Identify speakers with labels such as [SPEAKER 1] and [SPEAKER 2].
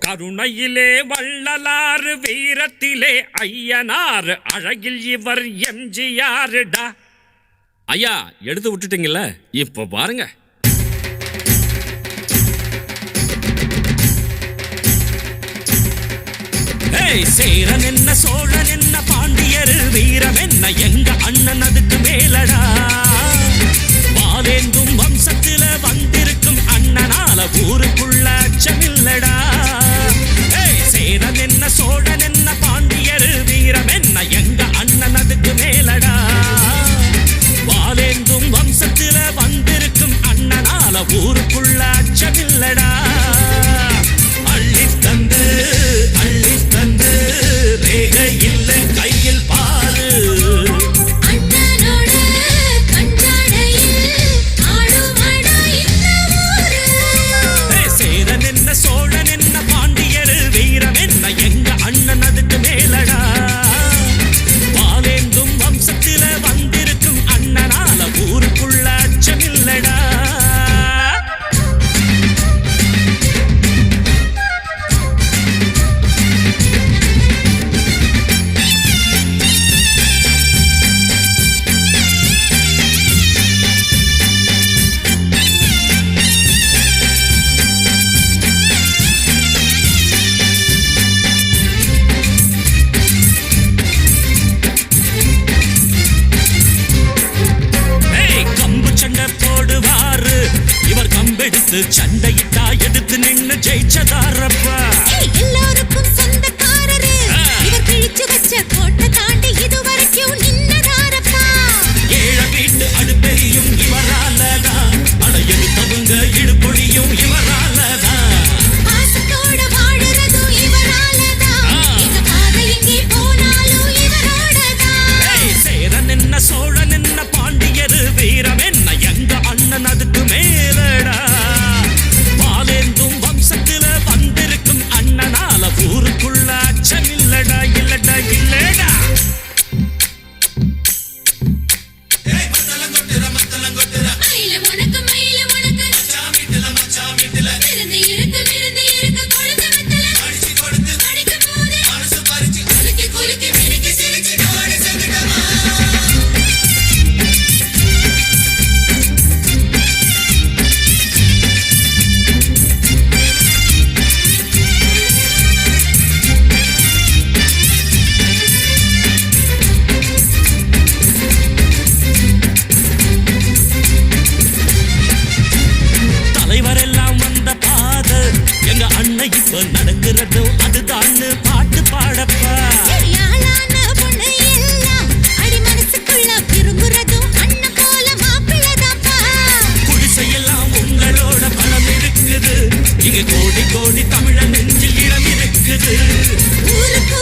[SPEAKER 1] கருணையிலே வள்ளலாறு, வீரத்திலே ஐயனார், அழகில் இவர் எம்ஜிஆர்டா. ஐயா எடுத்து விட்டுட்டீங்கல்ல, இப்போ பாருங்க. சேரன் என்ன சோழன் என்ன பாண்டியர் வீரம் என்ன எங்க அண்ணன் அதுக்கு மேலடா. வாலேந்தும் வம்சத்தில வந்திருக்கும் அண்ணனால ஊருக்குள்ள அச்சமில்லடா. சேரன் என்ன சோழன் என்ன பாண்டியர் வீரம் என்ன எங்க அண்ணன் அதுக்கு மேலடா. வாலேந்தும் வம்சத்தில வந்திருக்கும் அண்ணனால ஊருக்குள்ள அச்சமில்லடா. அள்ளி தந்து அள்ளி தந்து ரேக இல்ல கையில் பாரு.
[SPEAKER 2] அண்ணனோட கஞ்சாடையில் ஆடுமடா இந்த ஊரு.
[SPEAKER 1] சேரன் என்ன சோழன் என்ன பாண்டியர் வீரம் என்ன எங்க அண்ணன் அதுக்கு மேலடா. பாலேந்தும் வம்சத்தில வந்திருக்கும் அண்ணனால ஊருக்குள்ள அச்சமில்லடா. சண்டையிட்டா எடுத்து நின்னு ஜெயிச்சதாரப்பா.
[SPEAKER 2] எல்லாருக்கும் சொந்தக்காரரு, இவர் கிழிச்சு வச்ச கோட்டை தாண்டி இதுவரைக்கும் நின்னதாரப்பா.
[SPEAKER 1] ஏழ வீட்டு அடுப்பெரியும் இவராலதான், அட எடுத்தவங்க இடுப்பொழியும் இவராலதான்.
[SPEAKER 2] பாசத்தோட வாழுறதும் இவராலதான், எங்க பாதை எங்கே போனாலும் இவரோடதான்.
[SPEAKER 1] சேரன் என்ன சோழன் என்ன பாண்டியர் வீரம் என்ன எங்க அண்ணன் அதுக்கு மேலடா. வம்சத்தில வந்திருக்கும் அண்ணனால ஊருக்குள்ள அச்சமில்லடா. இல்லடா இல்லடா. இப்ப நடக்கிறதோ அதுதான் பாட்டு பாடப்பா.
[SPEAKER 2] பொண்ணு எல்லாம் அடி மனசுக்குள்ள விரும்புறதும் அண்ணன் போல மாப்பிள்ளதாப்பா.
[SPEAKER 1] குடிசையெல்லாம் உங்களோட பலம் இருக்குது, இங்க கோடி கோடி தமிழ நெஞ்சில் இடம் இருக்குது.
[SPEAKER 2] ஊருக்கு